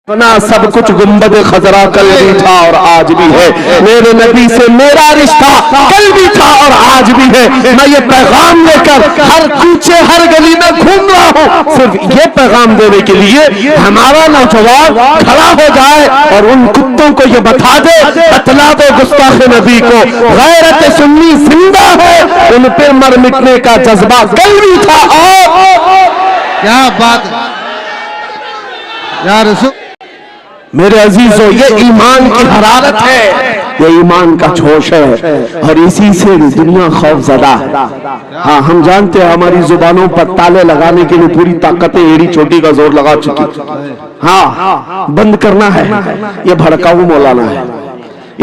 सब कुछ गुंबद खजरा कल भी था और आज भी है। मेरे नबी से मेरा रिश्ता कल भी था और आज भी है। मैं ये पैगाम लेकर हर कूचे हर गली में घूम रहा हूँ, सिर्फ ये पैगाम देने के लिए हमारा नौजवान खड़ा हो जाए और उन कुत्तों को ये बता दे, बतला दो गुस्ताख नबी को, गैरत सुन्नी जिंदा है, उन पे मर मिटने का जज्बा कल भी था। और क्या बात या रसूल। मेरे अजीजों, ये ईमान की हरारत है, ये ईमान का जोश है और इसी से दुनिया खौफजदा है। हाँ, हम जानते हैं हमारी जुबानों पर ताले लगाने के लिए पूरी ताकतें एड़ी चोटी का जोर लगा चुकी। हाँ, बंद करना है, ये भड़काऊ मौलाना है,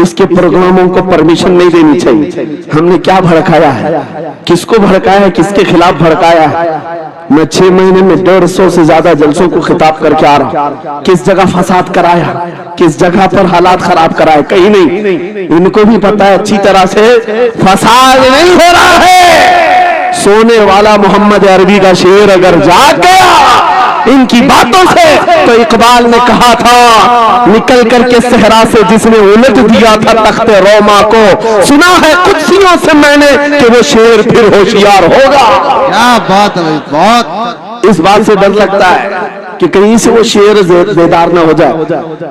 इसके प्रोग्रामों को परमिशन नहीं देनी चाहिए। हमने क्या भड़काया है, किसको भड़काया है, किसके खिलाफ भड़काया है? मैं 6 महीने में 150 से ज्यादा जलसों को खिताब करके आ रहा हूं। किस जगह फसाद कराया, किस जगह पर हालात खराब कराए, कहीं नहीं। इनको भी पता है अच्छी तरह से फसाद नहीं हो रहा है। सोने वाला मोहम्मद अरबी का शेर अगर जाग गया इनकी बातों से, तो इकबाल ने कहा था निकल करके सहरा से जिसने उलट दिया था तख्ते रोमा को, सुना है कुर्सियों से मैंने कि वो शेर फिर होशियार होगा। क्या बात है, बहुत इस बात से डर लगता है कि कहीं से वो शेर बेदार ना हो जाए,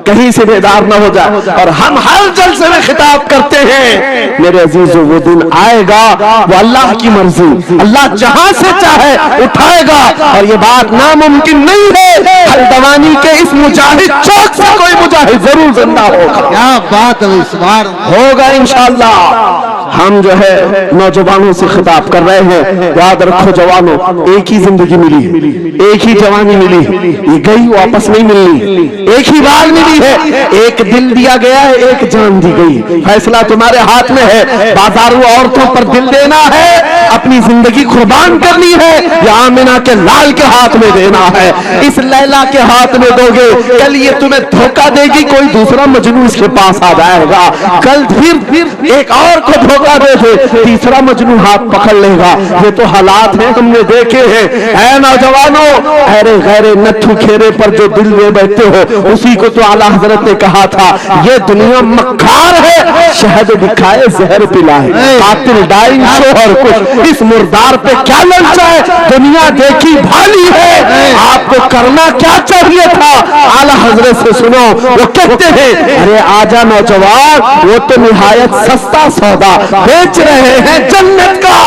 कहीं से बेदार ना हो जाए। और हम हर जलसे में खिताब करते हैं मेरे अजीजों, वो दिन आएगा, वो अल्लाह की मर्जी, अल्लाह जहां से चाहे उठाएगा और ये बात नामुमकिन नहीं है। हल्द्वानी के इस मुजाहिद चौक से कोई मुजाहिद जरूर जिंदा होगा। क्या बात है, इस बार होगा इंशाअल्लाह। हम जो है नौजवानों से खिताब कर रहे हैं, याद रखो जवानों, एक ही जिंदगी मिली, एक ही जवानी मिली, ये गई वापस नहीं मिलनी, एक ही बार मिली है। एक दिल दिया गया है, एक जान दी गई, फैसला तुम्हारे हाथ में है। बाजारू औरतों पर दिल देना है, अपनी जिंदगी कुर्बान करनी है, या आमिना के लाल के हाथ में देना है। इस लैला के हाथ में दोगे, कल ये तुम्हें धोखा देगी, कोई दूसरा मजनू इसके पास आ जाएगा, कल फिर एक और को धोखा दे, तीसरा मजनू हाथ पकड़ लेगा। ये तो हालात हैं, हमने देखे हैं। ऐ नौजवानों, अरे गैरे नत्थु खेरे पर जो दिल में बैठते हो, उसी को तो आला हजरत ने कहा था, ये दुनिया मक्कार है, शहद दिखाए जहर पिलाए, कातिल डाइन शोहर कुछ, इस मुर्दार पे क्या ललचाए, दुनिया देखी भाली है, आपको करना क्या चाहिए था? आला हजरत से सुनो, वो कहते हैं अरे आजा नौजवान, वो तो निहायत सस्ता सौदा बेच रहे हैं जन्नत का,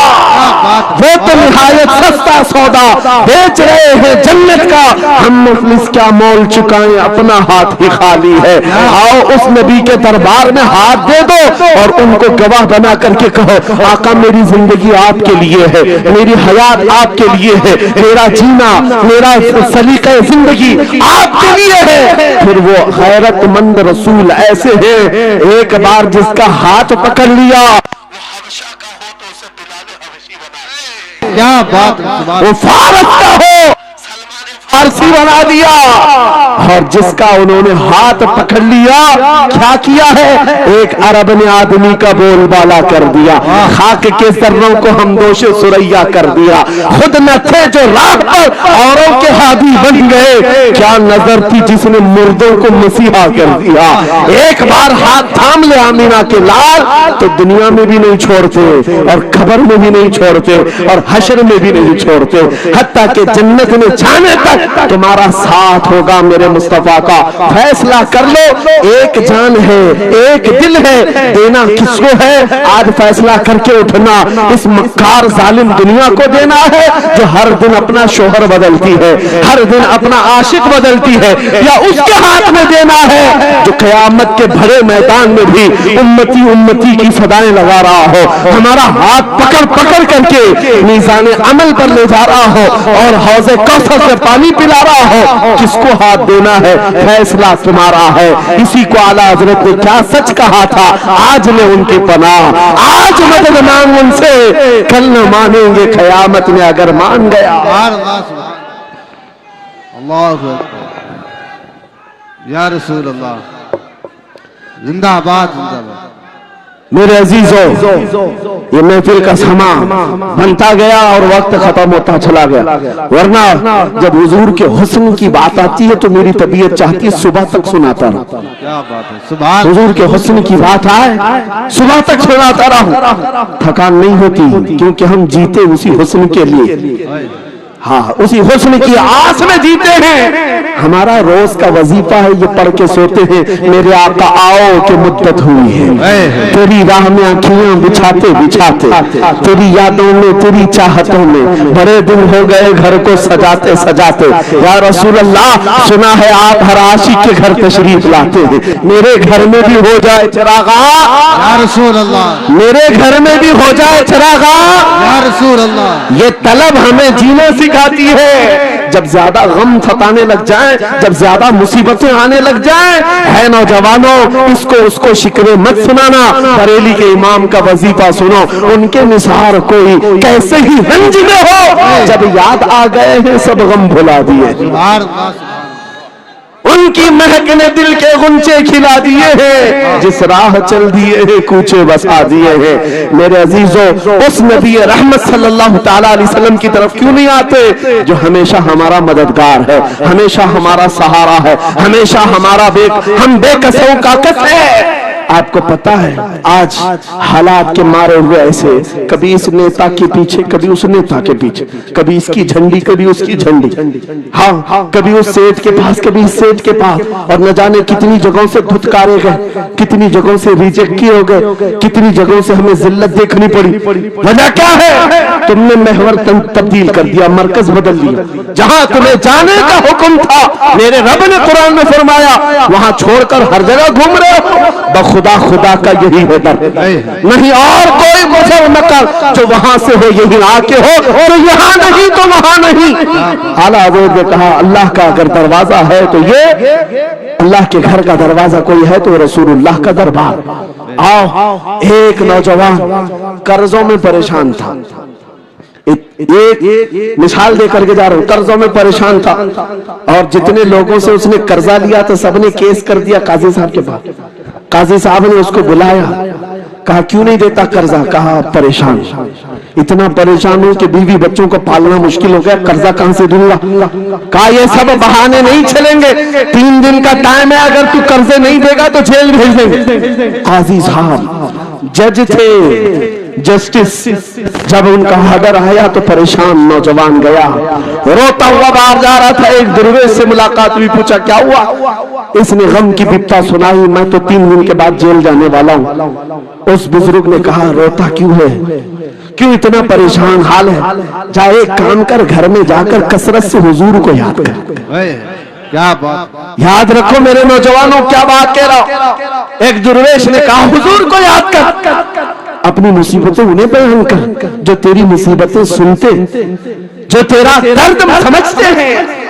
वो तो निहायत सस्ता सौदा बेच रहे हैं जन्नत का, हम मुफलिस क्या मोल चुकाएं, अपना हाथ ही खाली है। आओ उस नबी के दरबार में हाथ दे दो और उनको गवाह बना करके कहो, आका मेरी जिंदगी आपके लिए है, मेरी हयात आपके लिए है, मेरा जीना, मेरा सलीका जिंदगी आपके लिए है। फिर वो गैरतमंद रसूल ऐसे हैं, एक बार जिसका हाथ पकड़ लिया, क्या बात, वो फारस का हो फारसी बना दिया, और जिसका उन्होंने हाथ पकड़ लिया, क्या किया है, एक अरब ने आदमी का बोलबाला कर दिया, खाक के सर्रों को हमदोशे सुरैया कर दिया, खुद न थे जो राह पर औरों के हादी बन गए, क्या नजर थी जिसने मुर्दों को मसीहा कर दिया। एक बार हाथ थाम ले आमीना के लाल, तो दुनिया में भी नहीं छोड़ते और खबर में भी नहीं छोड़ते और हशर में भी नहीं छोड़ते, हत्ता के जन्नत में जाने तक तुम्हारा साथ होगा। मेरे मुस्तफा का फैसला कर लो, एक जान है, एक दिल है, देना किसको है? आज फैसला करके उठना, इस मक्कार जालिम दुनिया को देना है जो हर दिन अपना शोहर बदलती है, हर दिन अपना आशिक बदलती है, या उसके हाथ में देना है जो क़यामत के भरे मैदान में भी उम्मती उम्मती की सदाएं लगा रहा हो, हमारा हाथ पकड़ पकड़ करके मीज़ान अमल पर ले जा रहा हो और हौज़े कौसर से पानी पिला रहा हो। किसको हाथ देना है, फैसला तुम्हारा है। इसी को आला हजरत ने क्या सच कहा था, आज ले उनकी पनाह, आज मदद मांग उनसे, कल न मानेंगे क़यामत में अगर मान गया। अल्लाहु अकबर, या रसूल अल्लाह, जिंदाबाद जिंदाबाद। मेरे अजीजों, ये महफिल का समा बनता गया और वक्त खत्म होता चला गया, वरना जब हुजूर के हुस्न की बात आती है तो मेरी तबीयत चाहती है सुबह तक सुनाता रहूं। क्या बात है, सुभान। हुजूर के हुस्न की बात आए सुबह तक सुनाता रहूं, थकान नहीं होती, क्योंकि हम जीते उसी हुस्न के लिए, हाँ उसी हुस्न की आस में जीते हैं। हमारा रोज का वजीफा है ये पढ़ के सोते हैं, मेरे आका आओ कि मुद्दत हुई है, तेरी राह में आँखियां बिछाते बिछाते, तेरी यादों में तेरी चाहतों में बड़े दिन हो गए घर को सजाते सजाते। या रसूल अल्लाह, सुना है आप हर आशिक के घर तशरीफ लाते हैं, मेरे घर में भी हो जाए चिरागा, या रसूल अल्लाह, मेरे घर में भी हो जाए चिरागा। या रसूल अल्लाह, ये तलब हमें जीना सिखाती है। जब ज्यादा गम सताने लग जाए, जब ज्यादा मुसीबतें आने लग जाए, है नौजवानों, इसको उसको शिकवे मत सुनाना, बरेली के इमाम का वजीफा सुनो, उनके निसार कोई कैसे ही रंज में हो, जब याद आ गए हैं सब गम भुला दिए, सुभान अल्लाह, सुभान। उनकी महक ने दिल के गुंचे खिला दिए हैं, जिस राह चल दिए हैं कूचे बसा दिए हैं। मेरे अजीजों, उस नबी रहमत सल्लल्लाहु ताला अलैहि वसल्लम की तरफ क्यों नहीं आते जो हमेशा हमारा मददगार है, हमेशा हमारा सहारा है, हमेशा हमारा हम बेकसों का कस है। आपको पता है आज हालात के मारे हुए ऐसे, कभी इस नेता के पीछे, कभी उस नेता के पीछे, कभी इसकी झंडी कभी उसकी झंडी, हाँ कभी उस सेठ के पास कभी इस सेठ के पास, और न जाने कितनी जगहों से धुतकारे गए, कितनी जगहों से रिजेक्ट किए हो गए, कितनी जगहों से हमें जिल्लत देखनी पड़ी। वजह क्या है? तुमने महवर तब्दील कर दिया, मरकज बदल दिया। जहां तुम्हें जाने का हुक्म था, मेरे रब ने कुरान में फरमाया, वहां छोड़कर हर जगह घूम रहे हो। खुदा खुदा का यही है डर, नहीं और कोई गुजर न कर, जो वहां से हो यही आके हो, तो यहाँ नहीं तो वहां नहीं। आला हज़रत ने कहा, अल्लाह का अगर दरवाजा है तो ये अल्लाह के घर का दरवाजा कोई है तो रसूलुल्लाह का दरबार। आओ, एक नौजवान कर्जों में परेशान था, एक मिसाल दे करके जा रहा हूं, कर्जों में परेशान था और जितने लोगों से उसने कर्जा लिया तो सबने केस कर दिया काजी साहब के पास। काजी साहब ने उसको बुलाया, कहा क्यों नहीं देता कर्जा? कहा परेशान, इतना परेशान हूं कि बीवी बच्चों को पालना मुश्किल हो गया, कर्जा कहां से दूंगा? कहा ये सब बहाने नहीं चलेंगे, 3 दिन का टाइम है, अगर तू कर्जे नहीं देगा तो जेल भेज देंगे। काजी साहब जज थे, जस्टिस, जब उनका ऑर्डर आया तो परेशान नौजवान गया, रोता हुआ बाहर जा रहा था। एक दरवेश से मुलाकात हुई, पूछा क्या हुआ? इसने गम की बिपता सुनाई, मैं तो 3 दिन के बाद जेल जाने वाला हूं। उस बुजुर्ग ने कहा, रोता क्यों है, क्यों इतना परेशान हाल है? जा एक काम कर, घर में जाकर कसरत से हुजूर को याद कर। क्या बात, याद रखो मेरे नौजवानों, क्या बात कह रहा हूं। एक दुर्वेश ने कहा, हुजूर को याद कर, अपनी मुसीबतें उन्हें बयान कर जो तेरी मुसीबतें सुनते, जो तेरा दर्द समझते हैं।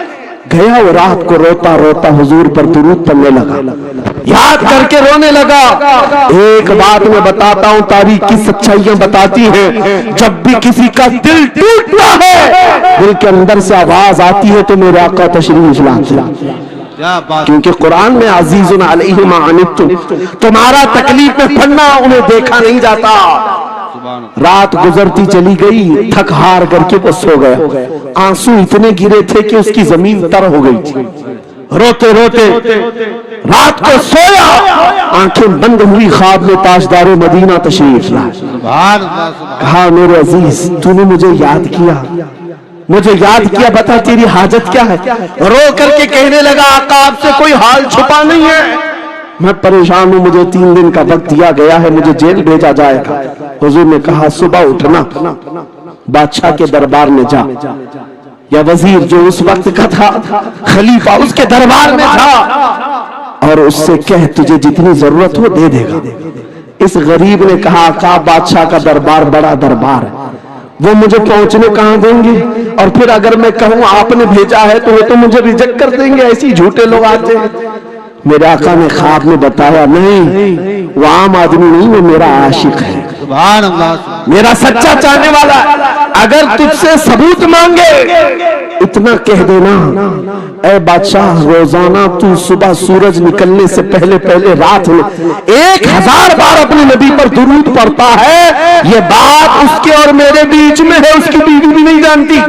गया वो रात को रोता रोता हुजूर पर दुरूद पढ़ने लगा, याद करके रोने लगा। एक बात मैं बताता हूं, तारीख की सच्चाइयां बताती हैं, जब भी किसी का दिल टूटता है, दिल के अंदर से आवाज आती है तो मेरे आका तशरीफ लाते हैं। क्योंकि कुरान में अजीजुन अलैहि मा अनित्तुम, तुम्हारा तकलीफ में पड़ना उन्हें देखा नहीं जाता। रात गुजरती चली गई, थक हार करके वो सो गया। आंसू इतने गिरे थे कि उसकी जमीन तर हो गई थी। रोते रोते रात को सोया, आंखें बंद हुई, ख्वाब में ताजदार मदीना तशरीफ लाए। कहा मेरे अजीज, तूने मुझे याद किया, मुझे याद किया, बता तेरी हाजत क्या है? रो करके कहने लगा, आका आपसे कोई हाल छुपा नहीं है, मैं परेशान हूं, मुझे 3 दिन का वक्त दिया गया है, मुझे जेल भेजा जाएगा। हुजूर ने कहा, सुबह उठना, बादशाह के दरबार में जा, या वजीर जो उस वक्त का था, खलीफा, उसके दरबार में जा और उससे कह तुझे जितनी जरूरत हो दे देगा। इस गरीब ने कहा, आका बादशाह का दरबार बड़ा दरबार है, वो मुझे पहुंचने कहां देंगे, और फिर अगर मैं कहूं आपने भेजा है तो वो तो मुझे रिजेक्ट कर देंगे, ऐसे झूठे लोग आते हैं। मेरे आका ने ख्वाब में बताया, नहीं वो आम आदमी नहीं, वो मेरा आशिक है, सुभान अल्लाह, मेरा सच्चा चाहने वाला है। اگر تجھ سے ثبوت مانگے اتنا کہہ دینا، اے بادشاہ روزانہ تو صبح سورج نکلنے سے پہلے پہلے رات میں 1000 بار اپنے نبی پر درود پڑھتا ہے، یہ بات اس کے اور میرے بیچ میں ہے، اس کی بیوی بھی نہیں جانتی۔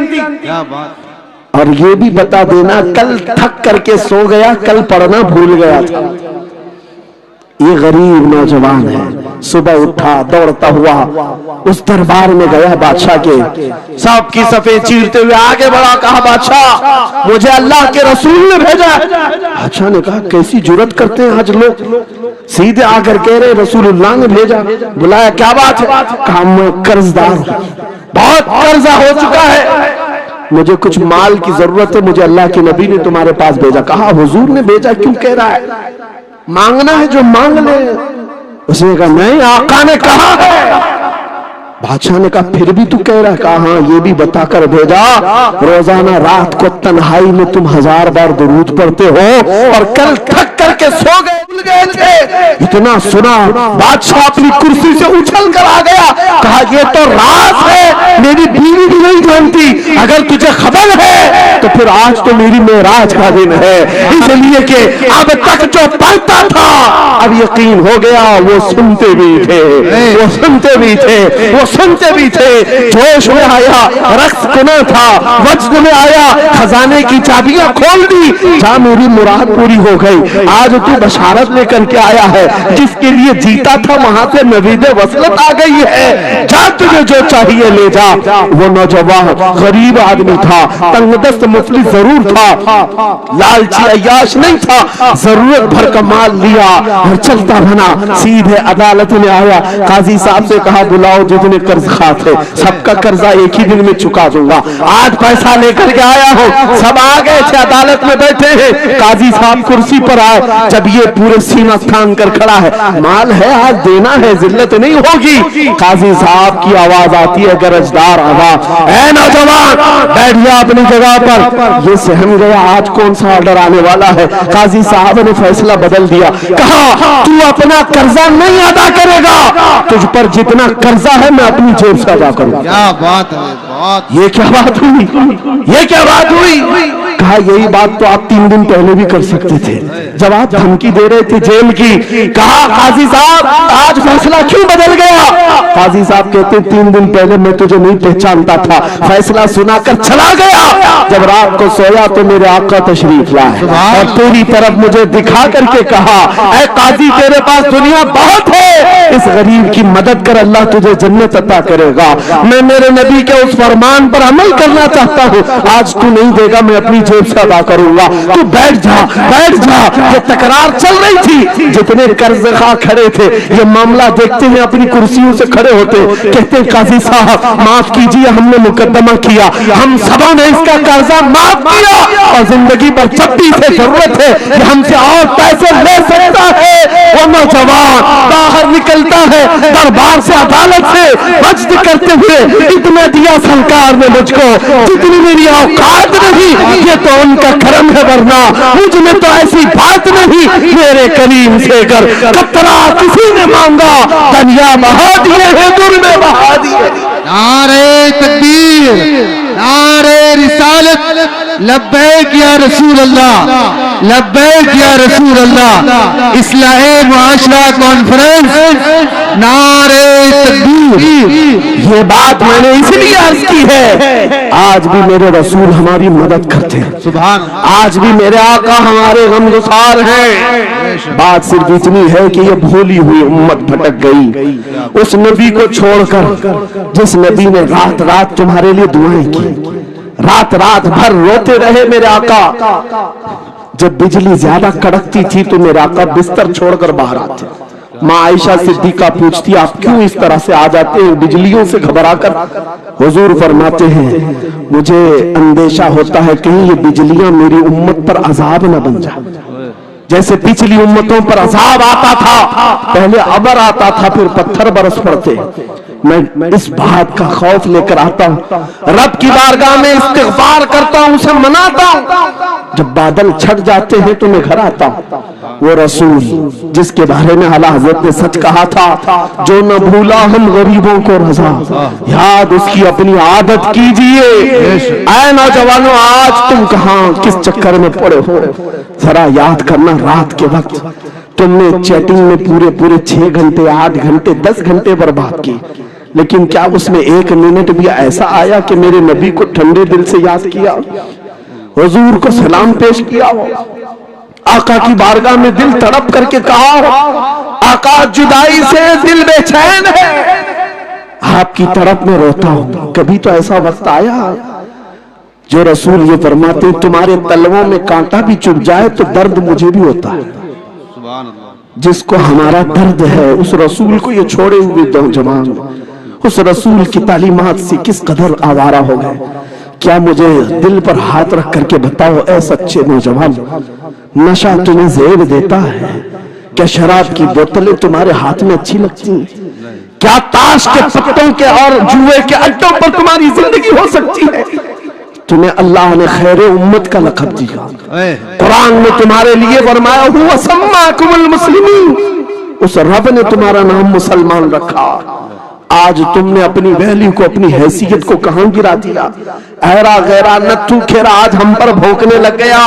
کیا بات، اور یہ بھی بتا دینا کل تھک کر کے سو گیا، کل پڑھنا بھول گیا تھا۔ یہ غریب نوجوان ہے، صبح اٹھا دوڑتا ہوا اس دربار میں گیا بادشاہ کے، سب کی صفیں چیرتے ہوئے آگے بڑھا، کہا بادشاہ مجھے اللہ کے رسول نے بھیجا۔ بادشاہ نے کہا کیسی جرات کرتے ہیں آج لوگ، سیدھے آ کر کہہ رہے رسول اللہ نے بھیجا۔ بلایا کیا بات ہے؟ کہا میں قرض دار ہوں، بہت قرضہ ہو چکا ہے، مجھے کچھ مال کی ضرورت ہے، مجھے اللہ کے نبی نے تمہارے پاس بھیجا۔ کہا حضور نے بھیجا، کیوں کہہ رہا ہے؟ مانگنا ہے جو مانگ لے۔ اس نے کہا نہیں، آقا نے کہا ہے۔ بادشاہ نے کہا پھر بھی تو کہہ رہا ہے؟ کہا ہاں یہ بھی بتا کر بھیجا روزانہ رات کو تنہائی میں تم 1000 بار درود پڑھتے ہو، اور کل تھک کر کے سو گئے، بھول گئے تھے۔ اتنا سنا بادشاہ اپنی کرسی سے اچھل کر آ گیا، کہا یہ تو راز ہے، میری بیوی بھی نہیں جانتی، اگر تجھے خبر ہے تو پھر آج تو میری معراج کا دن ہے، اس لیے کہ اب تک جو پڑھتا تھا اب یقین ہو گیا، وہ سنتے بھی تھے، وہ سنتے بھی تھے، وہ سنتے بھی تھے۔ جوش میں آیا، رقص کنا تھا، وجد میں آیا، خزانے کی چابیاں کھول دی، جا میری مراد پوری ہو گئی۔ آج تو بشارت لے کر کے آیا ہے، جس کے لیے جیتا تھا وہاں سے نوید وصلت آ گئی ہے، جا تجھے جو چاہیے لے جا۔ وہ نوجوان غریب آدمی تھا، تنگ دست مفلس ضرور تھا، لالچی عیاش نہیں تھا، ضرورت بھر کا مال لیا اور چلتا بنا، سیدھے عدالت میں آیا۔ قاضی صاحب سے کہا بلاؤ جتنے قرض خواہ تھے، سب کا قرضہ ایک ہی دن میں چکا دوں گا، آج پیسہ لے کر کے آیا ہوں۔ سب آ گئے تھے، عدالت میں بیٹھے ہیں، قاضی صاحب کرسی پر آئے، جب یہ پورے سینہ تھان کر کھڑا ہے، مال ہے آج دینا ہے، ذلت نہیں ہوگی۔ قاضی صاحب کی آواز آتی ہے، گرجدار آواز، اے نوجوان بیٹھ جا اپنی جگہ پر۔ یہ سہم گیا آج کون سا آرڈر آنے والا ہے۔ قاضی صاحب نے فیصلہ بدل دیا، کہا تو اپنا قرضہ نہیں ادا کرے گا، تجھ پر جتنا قرضہ ہے میں اپنی جیب سے ادا کروں۔ کیا بات ہے، بات، یہ کیا بات ہوئی، یہ کیا بات ہوئی؟ کہا یہی بات تو آپ 3 دن پہلے بھی کر سکتے تھے، جب آپ دھمکی دے رہے تھے جیل کی۔ کہا قاضی صاحب آج فیصلہ کیوں بدل گیا؟ قاضی صاحب کہتے 3 دن پہلے میں تجھے نہیں پہچانتا تھا، فیصلہ سنا کر چلا گیا، جب رات کو سویا تو میرے آقا تشریف لائے اور تیری طرف مجھے دکھا کر کے کہا اے قاضی تیرے پاس دنیا بہت ہے، اس غریب کی مدد کر، اللہ تجھے جنت عطا کرے گا۔ میں میرے نبی کے اس فرمان پر عمل کرنا چاہتا ہوں، آج تو نہیں دے گا، میں اپنی جیب سے ادا کروں گا، تو بیٹھ جا بیٹھ جا۔ یہ تکرار چل رہی تھی، جتنے قرض خواہ کھڑے تھے یہ معاملہ دیکھتے ہیں اپنی کرسیوں سے کھڑے ہوتے، کہتے قاضی صاحب معاف کیجیے، ہم نے مقدمہ کیا، ہم سبوں نے اس کا قرضہ معاف کیا، اور زندگی پر جب بھی اسے ضرورت ہے کہ ہم سے اور پیسے لے سکتا ہے۔ وہ نوجوان باہر نکلتا ہے دربار سے، عدالت سے، وجد کرتے ہوئے، اتنا دیا سرکار نے مجھ کو جتنی میری اوقات نہیں، یہ تو ان کا کرم ہے، ورنہ مجھ میں تو ایسی بات نہیں، میرے کریم سے گر قطرہ کسی نے مانگا دنیا بہا دیے ہیں، در میں بہا دیے۔ نعرہ تکبیر، نعرہ رسالت، لبیک یا رسول اللہ، لبیک یا رسول اللہ۔ اصلاح معاشرہ کانفرنس، نعرہ تکبیر۔ یہ بات میں نے اس لیے عرض کی ہے، آج بھی میرے رسول ہماری مدد کرتے ہیں، سبحان اللہ، آج بھی میرے آقا ہمارے غمگسار ہیں۔ بات صرف اتنی ہے کہ یہ بھولی ہوئی امت بھٹک گئی اس نبی کو چھوڑ کر جس نبی نے رات رات تمہارے لیے دعائیں کی، رات رات بھر روتے رہے میرے آقا۔ جب بجلی زیادہ کڑکتی تھی تو میرے آقا بستر چھوڑ کر باہر آتے۔ ماں عائشہ صدیقہ پوچھتی آپ کیوں اس طرح سے آ جاتے ہیں بجلیوں سے گھبرا کر؟ حضور فرماتے ہیں مجھے اندیشہ ہوتا ہے کہیں یہ بجلیاں میری امت پر عذاب نہ بن جائے، جیسے پچھلی امتوں پر عذاب آتا تھا، پہلے ابر آتا تھا پھر پتھر برس پڑتے، میں اس بات کا خوف لے کر آتا ہوں، رب کی بارگاہ میں استغفار کرتا ہوں، اسے مناتا ہوں، जब बादल छट जाते हैं तो मैं घर आता हूं। वो रसूल जिसके बारे में आला हजरत ने सच कहा था, जो न भूला हम गरीबों को रजा, याद उसकी अपनी आदत कीजिए। ऐ नौजवानों, आज तुम कहां किस चक्कर में पड़े हो, जरा याद करना। रात के वक्त तुमने चैटिंग में पूरे पूरे 6 घंटे 8 घंटे 10 घंटे बर्बाद किए, लेकिन क्या उसमें 1 मिनट भी ऐसा आया कि मेरे नबी को ठंडे दिल से याद किया, हुजूर को सलाम पेश किया हो, आका की बारगाह में दिल तड़प करके कहा हो, आका जुदाई से दिल बेचैन है, आपकी तड़प में रोता हूं। कभी तो ऐसा वक्त आया जो रसूल ये फरमाते, तुम्हारे तलवों में कांटा भी चुभ जाए तो दर्द मुझे भी होता है। जिसको हमारा दर्द है उस रसूल को ये छोड़े हुए नौजवान उस रसूल की तालीमात से किस कदर आवारा हो गए। क्या मुझे दिल पर हाथ रख करके बताओ, ऐ सच्चे नौजवान, नशा तुम्हें ज़ेब देता है? क्या शराब की बोतलें तुम्हारे हाथ में अच्छी लगती हैं? क्या ताश के पत्तों के और जुए के अड्डों पर तुम्हारी जिंदगी हो सकती है? तुम्हें अल्लाह ने खैर उम्मत का लक़ब दिया, कुरान में तुम्हारे लिए फरमाया हुआ सम्माकुमुल मुस्लिमीन, उस रब ने तुम्हारा नाम मुसलमान रखा। आज तुमने अपनी वैल्यू को, अपनी हैसियत को कहां गिरा दिया? ऐरा गैरा नत्थू खेरा आज हम पर भौंकने लग गया।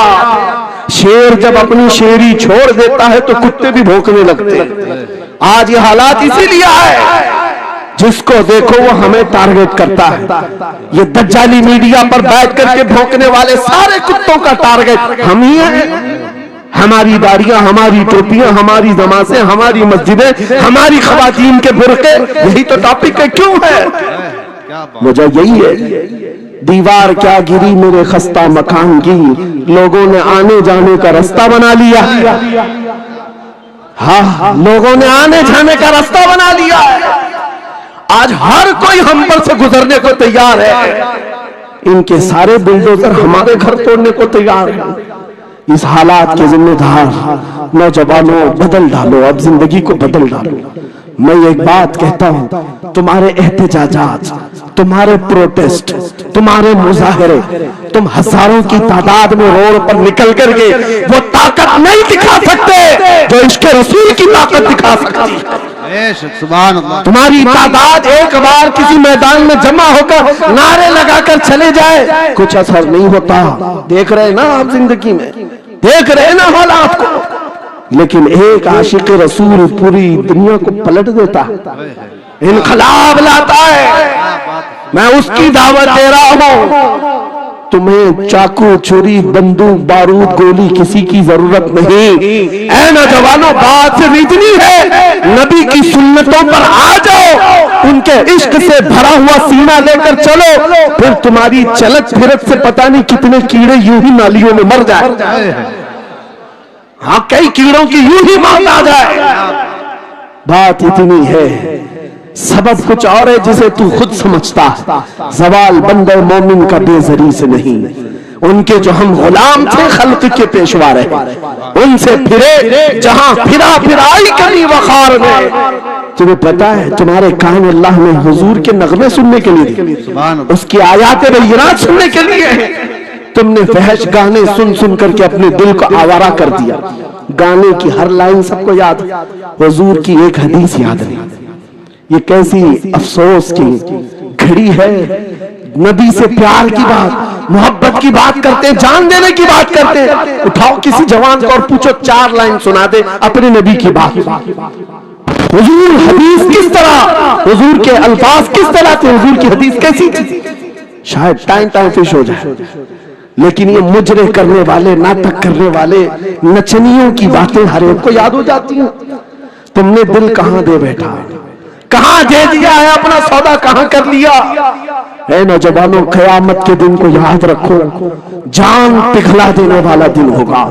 शेर जब अपनी शेरी छोड़ देता है तो कुत्ते भी भौंकने लगते हैं। आज ये हालात इसीलिए है, जिसको देखो वो हमें टारगेट करता है। ये दज्जाली मीडिया पर बैठ करके भौंकने वाले सारे कुत्तों का टारगेट हम ही हैं। हमारी दाढ़ियां, हमारी टोपियां, हमारी नमाज़ें, हमारी मस्जिदें, हमारी खवातीन के बुरके, यही तो टॉपिक है। क्यों है? वजह यही है, दीवार क्या गिरी मेरे खस्ता मकान की, लोगों ने आने जाने का रास्ता बना लिया। हाँ, लोगों ने आने जाने का रास्ता बना लिया है। आज हर कोई हम पर से गुजरने को तैयार है। इनके सारे बुलडोजर हमारे घर तोड़ने को तैयार है। इस हालात के जिम्मेदार नौजवानों, बदल डालो, अब जिंदगी को बदल डालो। मैं एक बात कहता हूं, तुम्हारे एहतजाजात, तुम्हारे प्रोटेस्ट, तुम्हारे मुजाहरे, तुम हजारों की तादाद में रोड पर निकल करके वो ताकत नहीं दिखा सकते जो इश्क रसूल की ताकत दिखा सकती है। तुम्हारी तादाद एक बार किसी मैदान में जमा होकर नारे लगाकर चले जाए, कुछ असर नहीं होता। देख रहे ना आप जिंदगी में, देख रहे ना हालात को। लेकिन एक आशिक रसूल पूरी दुनिया को पलट देता है, इनकलाब लाता है। मैं उसकी दावत दे रहा हूं। तुम्हें चाकू, छुरी, बंदूक, बारूद, गोली किसी की जरूरत नहीं। ऐ नौजवानों, बात सिर्फ इतनी है, नबी की सुन्नतों पर आ जाओ, उनके इश्क से भरा हुआ सीना लेकर चलो, फिर तुम्हारी चलत फिरत से पता नहीं कितने कीड़े यूं ही नालियों में मर जाए। हाँ, कई कीड़ों की यूं ही मौत आ जाए। बात इतनी है, सबब कुछ और है जिसे तू खुद समझता है। सवाल बंदे मोमिन का बेजरी से नहीं, उनके जो हम गुलाम थे खल्क के पेशवा रहे, उनसे फिरे जहां फिराई कभी वखार में। तुम्हें पता है, तुम्हारे कान अल्लाह ने हुजूर के नगमे सुनने के लिए, उसकी आयात बय्यिनात सुनने के लिए। तुमने फहश गाने सुन सुन करके अपने दिल को आवारा कर दिया। गाने की हर लाइन सबको याद, हुजूर की एक हदीस याद नहीं। ये कैसी अफसोस की घड़ी है। नबी से प्यार की बात, मोहब्बत की बात करते हैं, जान देने की बात करते हैं। उठाओ किसी जवान को और पूछो 4 लाइन सुना दे अपने नबी की बात। हुजूर हदीस किस तरह, हुजूर के अल्फाज किस तरह थे, हुजूर की हदीस कैसी थी? शायद टाइम फिश हो जाए। लेकिन ये मुजरे करने वाले, नाटक करने वाले, नचनियों की बातें हर एक को याद हो जाती हैं। तुमने दिल कहां दे बैठा, कहां दे दिया है, अपना सौदा कहां कर लिया? ऐ नौजवानों, क़यामत के दिन को याद रखो, जान पिघला देने वाला दिन होगा।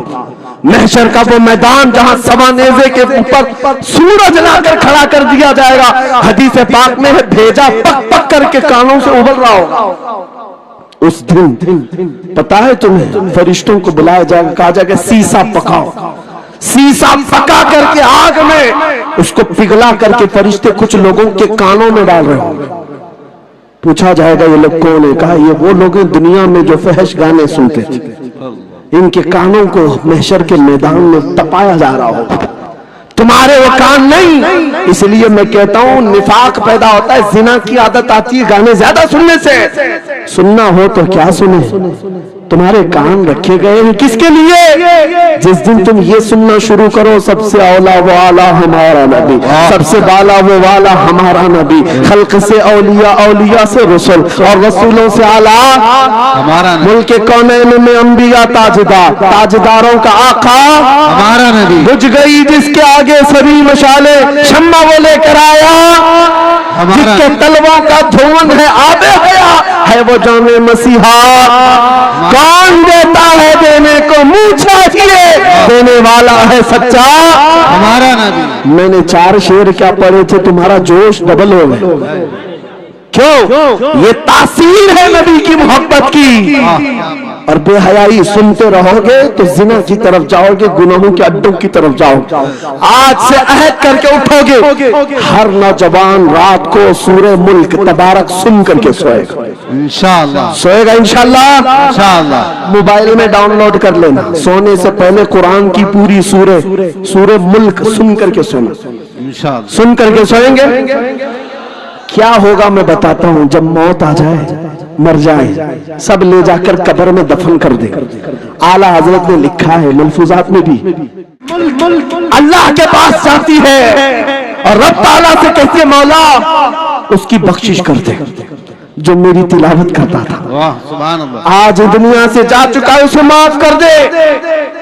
महशर का वो मैदान जहां सवा नेज़े के ऊपर सूरज लाकर खड़ा कर दिया जाएगा। हदीस पाक में है, भेजा पक पक करके कानों से उबल रहा होगा। उस दिन पता है तुम्हें, फरिश्तों को बुलाया जाएगा, कहा जाएगा सीसा पकाओ। सीसा पका करके आग में उसको पिघला करके फरिश्ते कुछ लोगों के कानों में डाल रहे होंगे। पूछा जाएगा ये लोग कौन है? कहा ये वो लोग हैं दुनिया में जो फहश गाने सुनते थे, इनके कानों को महशर के मैदान में तपाया जा रहा होगा, तुम्हारे वो कान नहीं। इसलिए मैं कहता हूं निफाक पैदा होता है, जिना की आदत आती है गाने ज्यादा सुनने से। सुनना हो तो क्या सुने, तुम्हारे कान रखे गए हैं किसके लिए? जिस दिन तुम ये सुनना शुरू करो सबसे औला वो आला हमारा नबी, सबसे बाला वो वाला हमारा नबी, खल्क से औलिया, औलिया से रसूल और रसूलों से आला हमारा नबी, मुल्क कौनैन में अंबिया ताजदार, ताजदारों का आका हमारा नबी, बुझ गई जिसके आगे सभी मशाले, शम्मा वो लेकर आया, जिसके तलवा का धुआं है आबे हया, है वो जाने मसीहा। कौन देता है देने को, मुंह चाहिए, देने वाला है सच्चा हमारा नबी। मैंने 4 शेर क्या पढ़े थे, तुम्हारा जोश डबल हो गया। क्यों? ये तासीर है नबी की मोहब्बत की। और बेहयाई सुनते रहोगे तो जिना की तरफ जाओगे, गुनाहों के अड्डों की तरफ जाओगे। आज से अहद करके उठोगे, हर नौजवान रात को सूरह मुल्क तबारक सुन करके सोएगा, इंशाअल्लाह सोएगा इंशाअल्लाह। इंशाअल्लाह मोबाइल में डाउनलोड कर लेना, सोने से पहले कुरान की पूरी सूरह मुल्क सुन करके सोना, इंशाअल्लाह सुन करके सोएंगे। क्या होगा मैं बताता हूं, जब मौत आ जाए, मर जाए, सब ले जाकर कब्र में दफन कर दे। आला हजरत ने लिखा है मलफूजात में भी, अल्लाह के पास जाती है और रब ताला से कहती है मौला उसकी बख्शिश कर दे जो मेरी तिलावत करता था, वाह सुभान अल्लाह, आज दुनिया से जा चुका है, उसे माफ कर दे।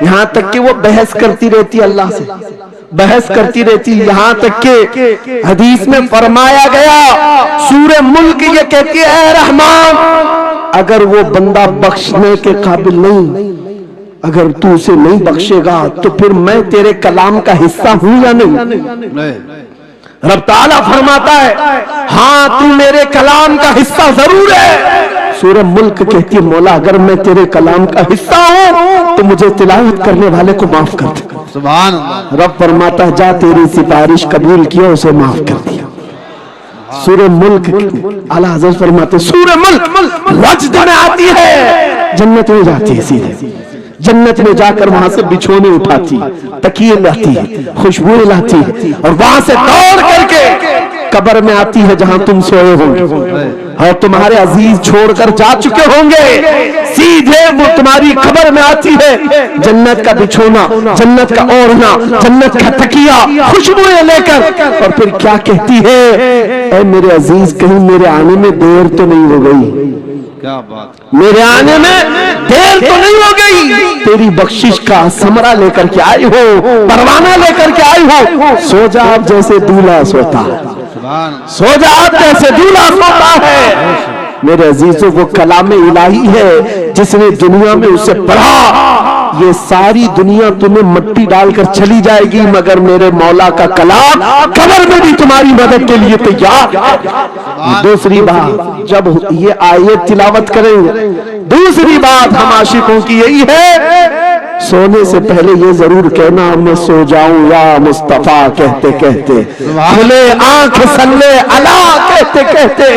यहां तक कि वो बहस करती रहती अल्लाह से, बहस करती रहती, यहां तक के हदीस में फरमाया गया सूरह मुल्क ये कहती है ऐ रहमान, अगर वो बंदा बख्शने के काबिल नहीं, अगर तू उसे नहीं बख्शेगा तो फिर मैं तेरे कलाम का हिस्सा हूं या नहीं? रब ताला फरमाता है हाँ तू मेरे कलाम का हिस्सा जरूर है। सूरह मुल्क कहती है मौला अगर मैं तेरे कलाम का हिस्सा हूं तो मुझे तिलावत करने वाले को माफ कर दे। सुभान अल्लाह। रब फरमाता है जा तेरी सिफारिश कबूल किया, उसे माफ कर दिया। सूरह मुल्क आला हज़रत फरमाते सूरह मुल्क वजद में आती है, जन्नत में जाती है, सीधे जन्नत में जाकर वहां से बिछोने उठाती, तकिए लाती, खुशबुएं लाती और वहां से दौड़ करके कब्र में आती है जहां तुम सोए होंगे और तुम्हारे अजीज छोड़कर जा चुके होंगे, सीधे वो तुम्हारी कब्र में आती है, जन्नत का बिछोना, जन्नत का ओढ़ना, जन्नत का तकिया, खुशबुएं लेकर, और फिर क्या कहती है ऐ मेरे अजीज कहीं मेरे आने में देर तो नहीं हो गई, क्या बात, मेरे आने में देर तो नहीं हो गई, तेरी बख्शिश का समरा लेकर के आई हो, परवाना लेकर के आई हो, सो जा आप जैसे दूल्हा सोता है, सो जा आप जैसे दूल्हा सोता है। मेरे अजीजों वो कलाम इलाही है जिसने दुनिया में उसे पढ़ा, ये सारी दुनिया तुम्हें मट्टी डालकर चली जाएगी मगर मेरे मौला का कलाम कब्र में भी तुम्हारी मदद के लिए तैयार। दूसरी बात जब ये आयत तिलावत करेंगे, दूसरी बात हम आशिकों की यही है सोने से पहले ये जरूर कहना मैं सो जाऊं या मुस्तफा कहते कहते, खुले आंख सल्ले अला कहते कहते,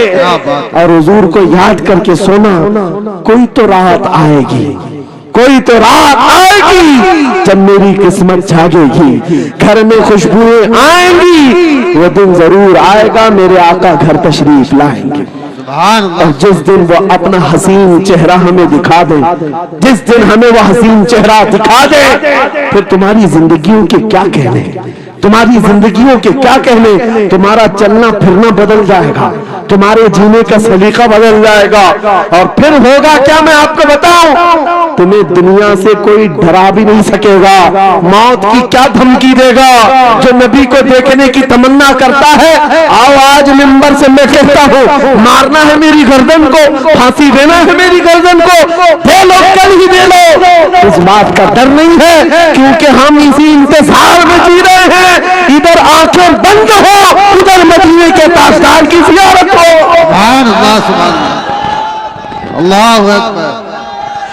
और हुजूर को याद करके सोना, कोई तो रात आएगी, कोई तो रात आएगी जब मेरी किस्मत जागेगी, घर में खुशबुएं आएंगी, वो दिन जरूर आएगा मेरे आका घर तशरीफ लाएंगे। और जिस दिन वो अपना हसीन चेहरा हमें दिखा दे, जिस दिन हमें वो हसीन चेहरा दिखा दे, फिर तुम्हारी जिंदगियों के क्या कहने, तुम्हारी जिंदगियों के क्या कहने, तुम्हारा चलना फिरना बदल जाएगा, तुम्हारे जीने का सलीका बदल जाएगा, और फिर होगा क्या मैं आपको बताऊं, तुम्हें दुनिया से कोई डरा भी नहीं सकेगा, मौत की क्या धमकी देगा। जो नबी को देखने की तमन्ना करता है, आओ आज मिंबर से मैं कहता हूँ मारना है मेरी गर्दन को, फांसी देना है मेरी गर्दन को, दे लो कल ही दे लो, इस बात का डर नहीं है क्योंकि हम इसी इंतजार में जी रहे हैं, इधर आंखें बंद हो उधर मदीने के ताजदार की ज़ियारत हो। सुभान अल्लाह, सुभान अल्लाह, अल्लाहु अकबर।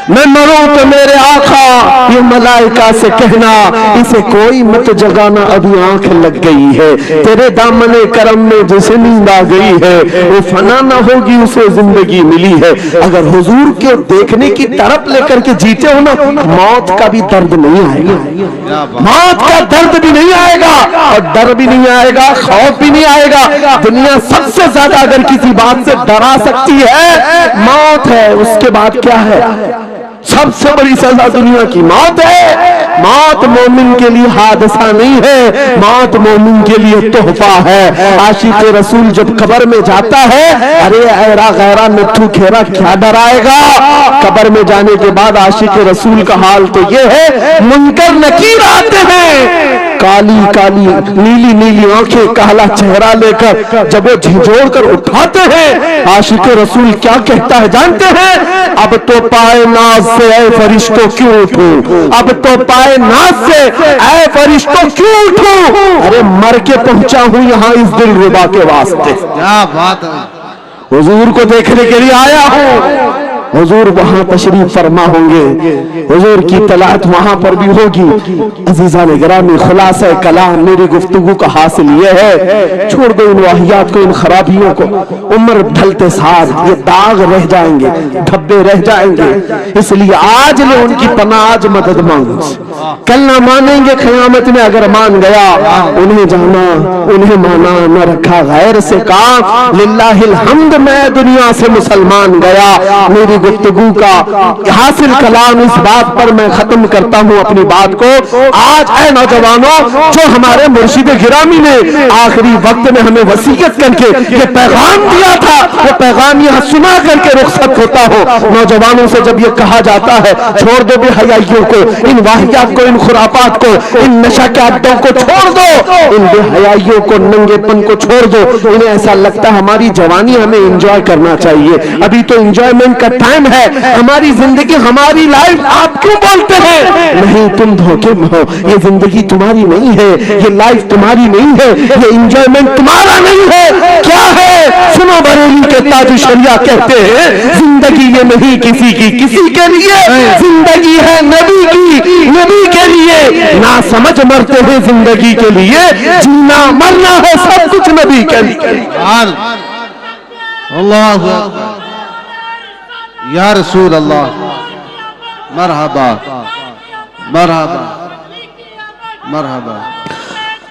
मैं मरूं तो मेरे आका ये मलाइका से कहना इसे कोई मत जगाना अभी आंख लग गई है, तेरे दामने करम में जिसे नींद आ गई है वो फना ना होगी उसे जिंदगी मिली है। अगर हुजूर के देखने की तरफ लेकर के जीते हो ना, मौत का भी दर्द नहीं आएगा, मौत का दर्द भी नहीं आएगा और डर भी नहीं आएगा, खौफ भी नहीं आएगा। दुनिया सबसे ज्यादा अगर किसी बात से डरा सकती है मौत है, उसके बाद क्या है? सबसे बड़ी सजा दुनिया की मौत है। मौत मोमिन के लिए हादसा नहीं है, मौत मोमिन के लिए तोहफा है। आशिक रसूल जब कब्र में जाता है, अरे ऐरा गैरा नथु खेरा क्या डराएगा? कब्र में जाने के बाद आशिक रसूल का हाल तो ये है, मुनकर नकीर आते हैं, काली काली नीली नीली आंखें, काला चेहरा लेकर जब वो झिझोड़ कर उठाते हैं, आशिक रसूल क्या कहता है जानते हैं? अब तो पाए नाज से ऐ फरिश्तों क्यों उठूं, अब तो पाए नाज से ऐ फरिश्तों क्यों उठूं? अरे मर के पहुंचा हूं यहां इस दिलरुबा के वास्ते, क्या बात है। हुजूर को देखने के लिए आया हूं। हुजूर वहां तशरीफ फरमा होंगे, हुजूर की तलात वहां पर भी होगी। अजीजान गिरामी, खुलासा कलाम मेरी गुफ्तगू का हासिल ये है, छोड़ दो इन वाहियात को, इन खराबियों को। उम्र ढलते साथ ये दाग रह जाएंगे, धब्बे रह जाएंगे, इसलिए आज ले उनकी पनाह, आज मदद मांगो। कल ना मानेंगे क़यामत में, अगर मान गया उन्हें जाना उन्हें माना, न रखा गैर से काम, लिल्लाहिल हम्द मैं दुनिया से मुसलमान गया। मेरी गुफ्तगू का हासिल कलाम इस बात पर मैं खत्म करता हूं अपनी बात को। आज ऐ नौजवानों, जो हमारे मुर्शिद गिरामी ने आखिरी वक्त में हमें वसीयत करके ये पैगाम दिया था, वो पैगाम यहाँ सुना करके रुखसत होता हो। नौजवानों से जब ये कहा जाता है छोड़ दो बेहयाइयों को, इन वाहियात को, इन खुराफात को, इन नशा के अड्डों को छोड़ दो, इन बेहयाइयों को, नंगेपन को छोड़ दो, इन्हें ऐसा लगता है हमारी जवानी हमें एंजॉय करना चाहिए, अभी तो एंजॉयमेंट का टाइम है, हमारी जिंदगी हमारी लाइफ आप क्यों बोलते हैं? नहीं, तुम धोखे में हो, ये जिंदगी तुम्हारी नहीं है, ये लाइफ तुम्हारी नहीं है, ये एंजॉयमेंट तुम्हारा नहीं है। क्या है? सुनो, बरेली के ताज शरिया कहते हैं जिंदगी ये नहीं किसी की किसी के लिए, जिंदगी है नबी की नबी के लिए, ना समझ मरते हैं जिंदगी के लिए, जीना मरना है सब कुछ नबी के लिए। अल्लाह या रसूल अल्लाह, मरहबा मरहबा मरहबा।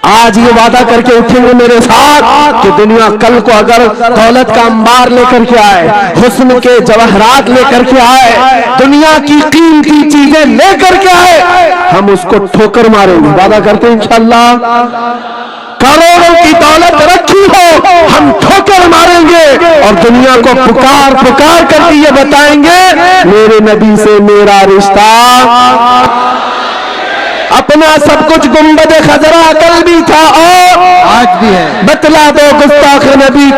आज ये वादा करके उठेंगे मेरे साथ कि दुनिया कल को अगर दौलत का अंबार लेकर के आए, हुस्न के जवाहरात लेकर के आए, दुनिया की कीमती चीजें लेकर के आए, हम उसको ठोकर मारेंगे। वादा करते हैं इंशाअल्लाह। करोड़ों की दौलत रखी हो, हम ठोकर मारेंगे और दुनिया को पुकार पुकार कर ये बताएंगे मेरे नबी से मेरा रिश्ता, अपना सब कुछ गुंबद खजरा कल भी था और आज भी है। बतला दो गुस्ताख नबी